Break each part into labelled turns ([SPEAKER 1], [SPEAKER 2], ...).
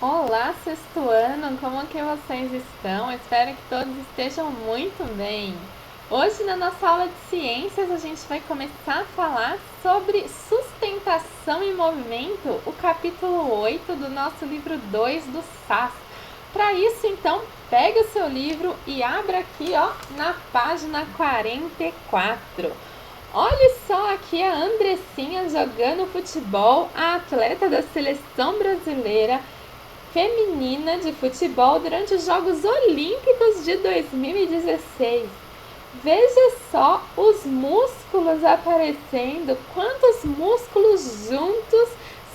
[SPEAKER 1] Olá, sexto ano, como que vocês estão? Espero que todos estejam muito bem. Hoje na nossa aula de ciências a gente vai começar a falar sobre sustentação e movimento, o capítulo 8 do nosso livro 2 do SAS. Para isso, então, pega o seu livro e abra aqui, na página 44. Olha só aqui a Andressinha jogando futebol, a atleta da seleção brasileira feminina de futebol durante os Jogos Olímpicos de 2016. Veja só os músculos aparecendo, quantos músculos juntos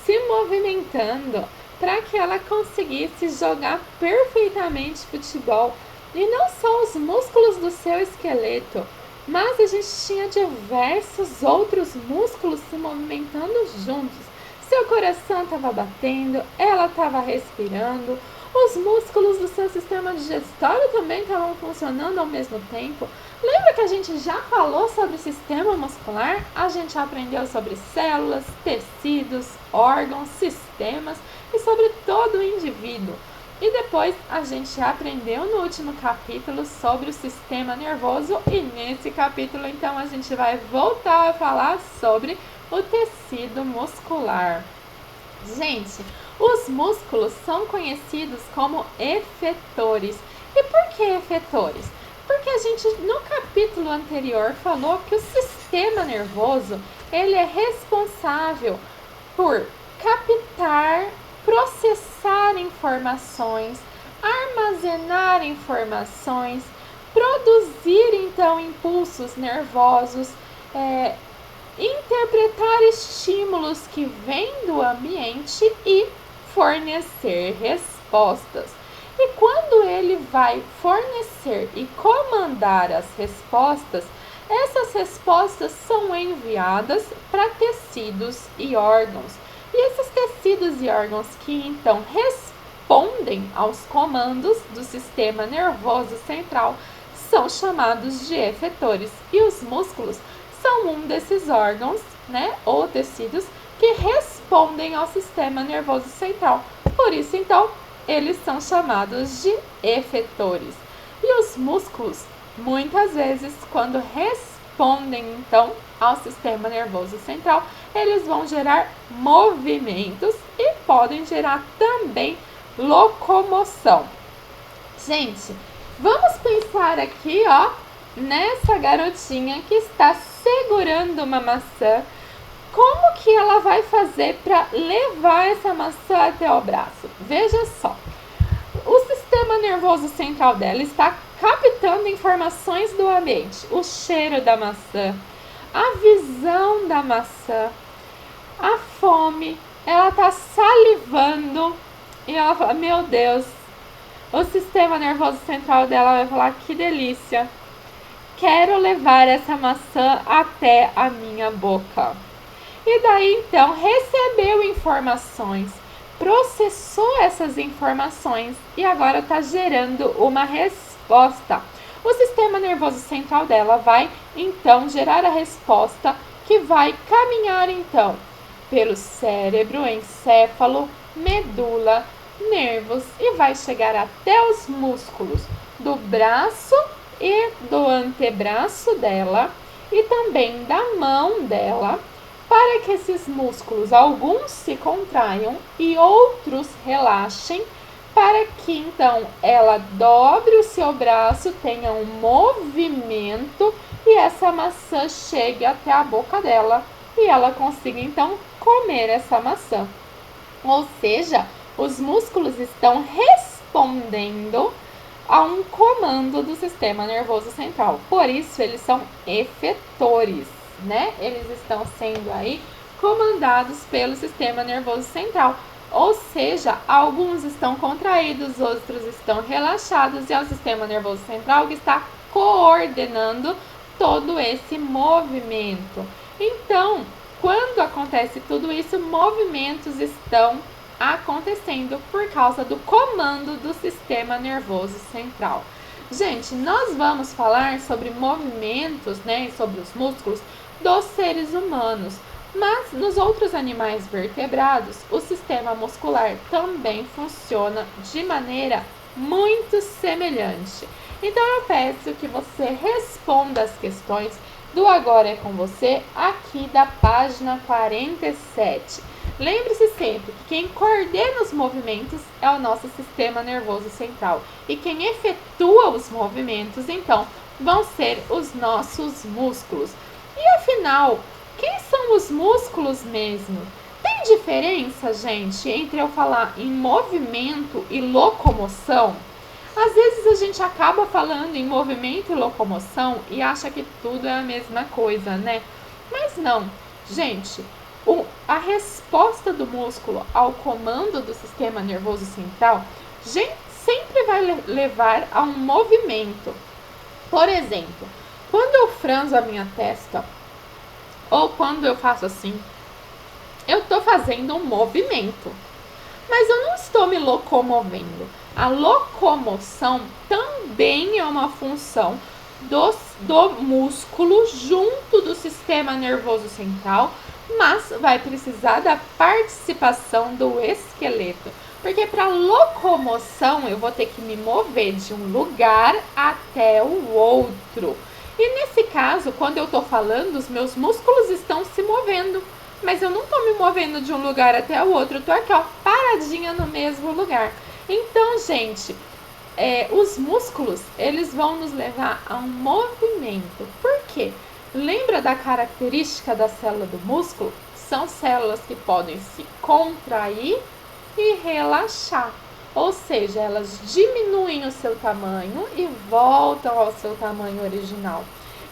[SPEAKER 1] se movimentando para que ela conseguisse jogar perfeitamente futebol. E não só os músculos do seu esqueleto, mas a gente tinha diversos outros músculos se movimentando juntos. Seu coração estava batendo, ela estava respirando, os músculos do seu sistema digestório também estavam funcionando ao mesmo tempo. Lembra que a gente já falou sobre o sistema muscular? A gente aprendeu sobre células, tecidos, órgãos, sistemas e sobre todo o indivíduo. E depois a gente aprendeu no último capítulo sobre o sistema nervoso e nesse capítulo então a gente vai voltar a falar sobre o tecido muscular. Gente, os músculos são conhecidos como efetores. E por que efetores? Porque a gente no capítulo anterior falou que o sistema nervoso ele é responsável por captar, processar informações, armazenar informações, produzir então impulsos nervosos, interpretar estímulos que vêm do ambiente e fornecer respostas. E quando ele vai fornecer e comandar as respostas, essas respostas são enviadas para tecidos e órgãos. E esses tecidos e órgãos que então respondem aos comandos do sistema nervoso central são chamados de efetores. E os músculos são um desses órgãos, ou tecidos que respondem ao sistema nervoso central. Por isso, então, eles são chamados de efetores. E os músculos, muitas vezes, quando respondem, então, ao sistema nervoso central, eles vão gerar movimentos e podem gerar também locomoção. Gente, vamos pensar aqui, nessa garotinha que está segurando uma maçã. Como que ela vai fazer para levar essa maçã até o braço? Veja só. O sistema nervoso central dela está captando informações do ambiente. O cheiro da maçã, a visão da maçã, a fome. Ela está salivando e ela fala, meu Deus, o sistema nervoso central dela vai falar, que delícia. Quero levar essa maçã até a minha boca. E daí então recebeu informações, processou essas informações e agora está gerando uma resposta. O sistema nervoso central dela vai então gerar a resposta que vai caminhar então pelo cérebro, encéfalo, medula, nervos e vai chegar até os músculos do braço e do antebraço dela e também da mão dela, para que esses músculos, alguns se contraiam e outros relaxem, para que então ela dobre o seu braço, tenha um movimento e essa maçã chegue até a boca dela e ela consiga então comer essa maçã. Ou seja, os músculos estão respondendo a um comando do sistema nervoso central. Por isso, eles são efetores, Eles estão sendo aí comandados pelo sistema nervoso central. Ou seja, alguns estão contraídos, outros estão relaxados e é o sistema nervoso central que está coordenando todo esse movimento. Então, quando acontece tudo isso, movimentos estão acontecendo por causa do comando do sistema nervoso central. Gente, nós vamos falar sobre movimentos, e sobre os músculos dos seres humanos, Mas nos outros animais vertebrados, o sistema muscular também funciona de maneira muito semelhante. Então eu peço que você responda as questões do Agora é com você aqui da página 47. Lembre-se sempre que quem coordena os movimentos é o nosso sistema nervoso central e quem efetua os movimentos, então, vão ser os nossos músculos. E afinal, quem são os músculos mesmo? Tem diferença, gente, entre eu falar em movimento e locomoção? Às vezes a gente acaba falando em movimento e locomoção e acha que tudo é a mesma coisa, né? Mas não, gente. A resposta do músculo ao comando do sistema nervoso central sempre vai levar a um movimento. Por exemplo, quando eu franzo a minha testa ou quando eu faço assim, eu estou fazendo um movimento, mas eu não estou me locomovendo. A locomoção também é uma função do músculo junto do sistema nervoso central, mas vai precisar da participação do esqueleto, porque para locomoção eu vou ter que me mover de um lugar até o outro. E nesse caso, quando eu estou falando, os meus músculos estão se movendo, mas eu não estou me movendo de um lugar até o outro, eu estou aqui, ó, paradinha no mesmo lugar. Então, gente, os músculos, eles vão nos levar a um movimento. Por quê? Lembra da característica da célula do músculo? São células que podem se contrair e relaxar. Ou seja, elas diminuem o seu tamanho e voltam ao seu tamanho original.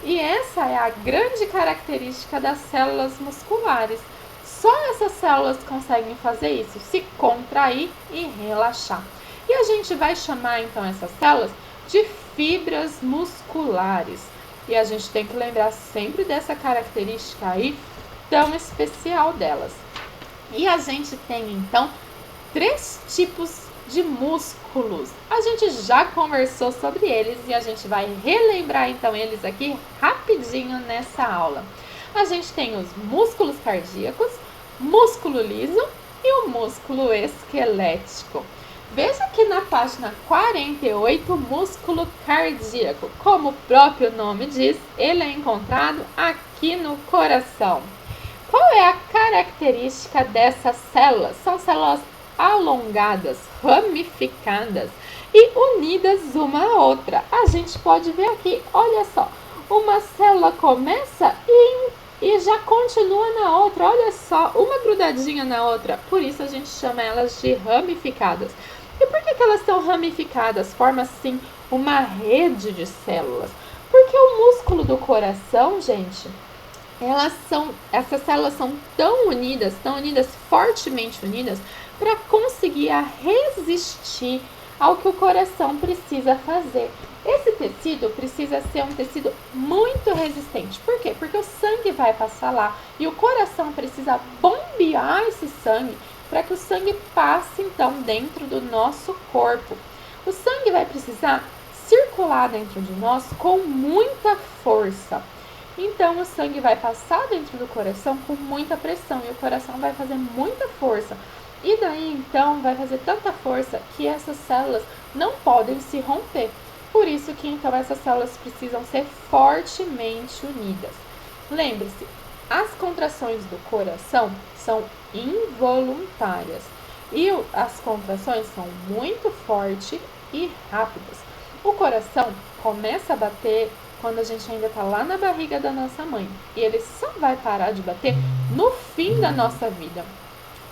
[SPEAKER 1] E essa é a grande característica das células musculares. Só essas células conseguem fazer isso, se contrair e relaxar. E a gente vai chamar então essas células de fibras musculares. E a gente tem que lembrar sempre dessa característica aí tão especial delas. E a gente tem então 3 tipos de músculos. A gente já conversou sobre eles e a gente vai relembrar então eles aqui rapidinho nessa aula. A gente tem os músculos cardíacos, músculo liso e o músculo esquelético. Veja que na página 48, o músculo cardíaco, como o próprio nome diz, ele é encontrado aqui no coração. Qual é a característica dessas células? São células alongadas, ramificadas e unidas uma à outra. A gente pode ver aqui, olha só, uma célula começa e já continua na outra, olha só, uma grudadinha na outra, por isso a gente chama elas de ramificadas. E por que elas são ramificadas? Forma assim uma rede de células. Porque o músculo do coração, gente, essas células são tão unidas, fortemente unidas, para conseguir resistir ao que o coração precisa fazer. Esse tecido precisa ser um tecido muito resistente. Por quê? Porque o sangue vai passar lá e o coração precisa bombear esse sangue para que o sangue passe então dentro do nosso corpo. O sangue vai precisar circular dentro de nós com muita força. Então o sangue vai passar dentro do coração com muita pressão e o coração vai fazer muita força. E daí então vai fazer tanta força que essas células não podem se romper. Por isso que então essas células precisam ser fortemente unidas. Lembre-se, as contrações do coração são involuntárias e as contrações são muito fortes e rápidas. O coração começa a bater quando a gente ainda está lá na barriga da nossa mãe e ele só vai parar de bater no fim da nossa vida.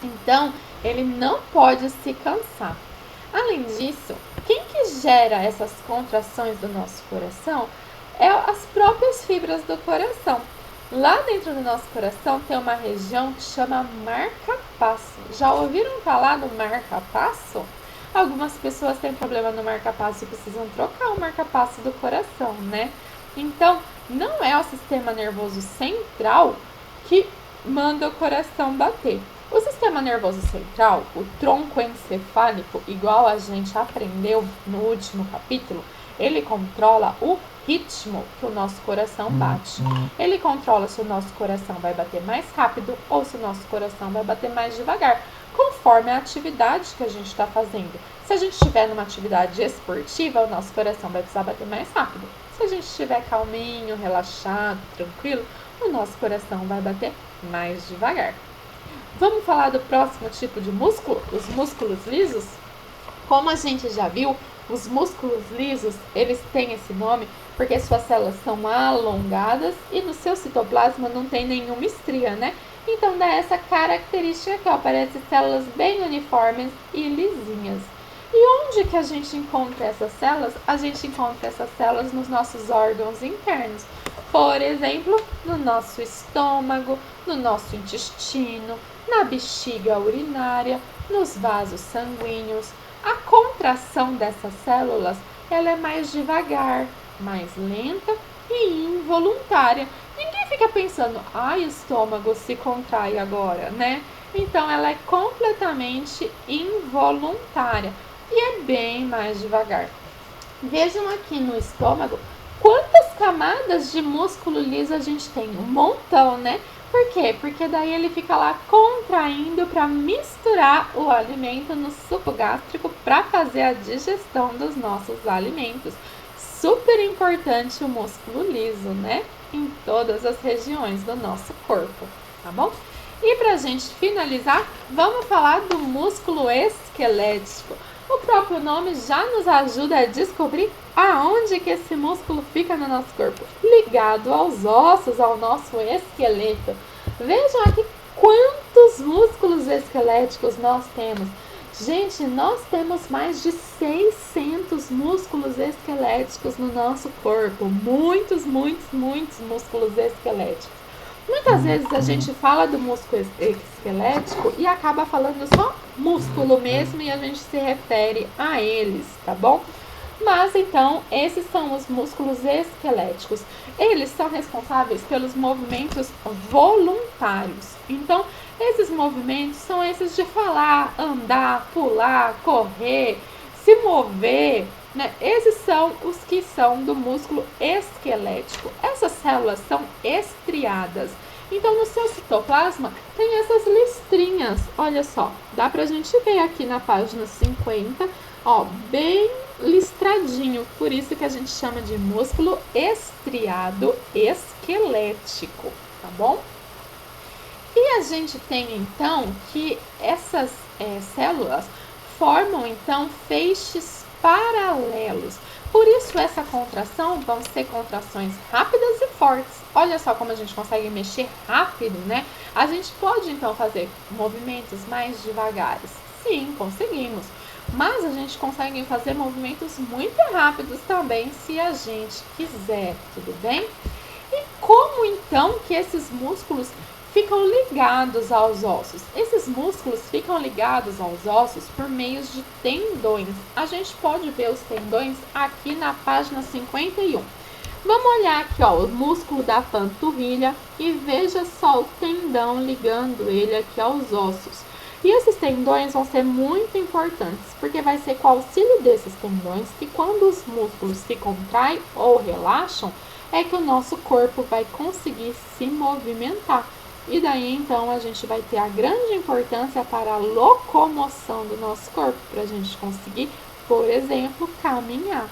[SPEAKER 1] Então, ele não pode se cansar. Além disso, quem que gera essas contrações do nosso coração é as próprias fibras do coração. Lá dentro do nosso coração tem uma região que chama marca-passo. Já ouviram falar do marca-passo? Algumas pessoas têm problema no marca-passo e precisam trocar o marca-passo do coração, né? Então, não é o sistema nervoso central que manda o coração bater. O sistema nervoso central, o tronco encefálico, igual a gente aprendeu no último capítulo, ele controla o ritmo que o nosso coração bate. Ele controla se o nosso coração vai bater mais rápido ou se o nosso coração vai bater mais devagar, conforme a atividade que a gente está fazendo. Se a gente estiver numa atividade esportiva, o nosso coração vai precisar bater mais rápido. Se a gente estiver calminho, relaxado, tranquilo, o nosso coração vai bater mais devagar. Vamos falar do próximo tipo de músculo, os músculos lisos? Como a gente já viu, os músculos lisos, eles têm esse nome porque suas células são alongadas e no seu citoplasma não tem nenhuma estria, né? Então dá essa característica que aparecem células bem uniformes e lisinhas. E onde que a gente encontra essas células? A gente encontra essas células nos nossos órgãos internos. Por exemplo, no nosso estômago, no nosso intestino, na bexiga urinária, nos vasos sanguíneos. A contração dessas células, ela é mais devagar, mais lenta e involuntária. Ninguém fica pensando, o estômago se contrai agora, né? Então, ela é completamente involuntária e é bem mais devagar. Vejam aqui no estômago quantas camadas de músculo liso a gente tem. Um montão, né? Por quê? Porque daí ele fica lá contraindo para misturar o alimento no suco gástrico para fazer a digestão dos nossos alimentos. Super importante o músculo liso, né? Em todas as regiões do nosso corpo, tá bom? E para a gente finalizar, vamos falar do músculo esquelético. O próprio nome já nos ajuda a descobrir aonde que esse músculo fica no nosso corpo. Ligado aos ossos, ao nosso esqueleto. Vejam aqui quantos músculos esqueléticos nós temos. Gente, nós temos mais de 600 músculos esqueléticos no nosso corpo. Muitos músculos esqueléticos. Muitas vezes a gente fala do músculo esquelético e acaba falando só músculo mesmo e a gente se refere a eles, tá bom? Mas então, esses são os músculos esqueléticos. Eles são responsáveis pelos movimentos voluntários. Então, esses movimentos são esses de falar, andar, pular, correr, se mover, né? Esses são os que são do músculo esquelético. Essas células são estriadas. Então, no seu citoplasma tem essas listrinhas. Olha só, dá pra gente ver aqui na página 50, ó, bem listradinho. Por isso que a gente chama de músculo estriado esquelético, tá bom? E a gente tem então que essas células formam então feixes paralelos. Por isso essa contração vão ser contrações rápidas e fortes. Olha só como a gente consegue mexer rápido, né? A gente pode então fazer movimentos mais devagares. Sim, conseguimos. Mas a gente consegue fazer movimentos muito rápidos também se a gente quiser, tudo bem? E como então que esses músculos ficam ligados aos ossos? Esses músculos ficam ligados aos ossos por meio de tendões. A gente pode ver os tendões aqui na página 51. Vamos olhar aqui, ó, o músculo da panturrilha e veja só o tendão ligando ele aqui aos ossos. E esses tendões vão ser muito importantes, porque vai ser com o auxílio desses tendões que quando os músculos se contraem ou relaxam, é que o nosso corpo vai conseguir se movimentar. E daí, então, a gente vai ter a grande importância para a locomoção do nosso corpo, para a gente conseguir, por exemplo, caminhar.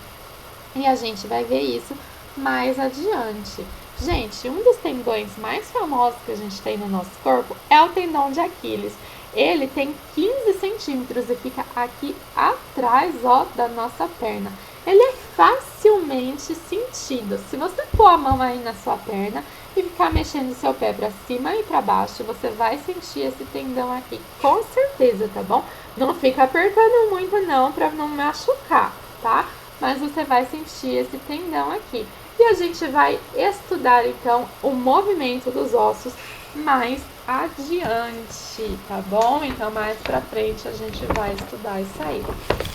[SPEAKER 1] E a gente vai ver isso mais adiante. Gente, um dos tendões mais famosos que a gente tem no nosso corpo é o tendão de Aquiles. Ele tem 15 centímetros e fica aqui atrás, ó, da nossa perna. Ele é facilmente sentido. Se você pôr a mão aí na sua perna e ficar mexendo o seu pé para cima e para baixo, você vai sentir esse tendão aqui, com certeza, tá bom? Não fica apertando muito não, para não machucar, tá? Mas você vai sentir esse tendão aqui. E a gente vai estudar, então, o movimento dos ossos mais adiante, tá bom? Então, mais pra frente a gente vai estudar isso aí.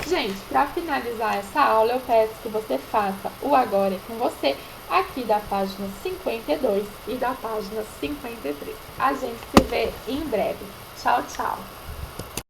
[SPEAKER 1] Gente, para finalizar essa aula, eu peço que você faça o Agora é com você aqui da página 52 e da página 53. A gente se vê em breve. Tchau, tchau!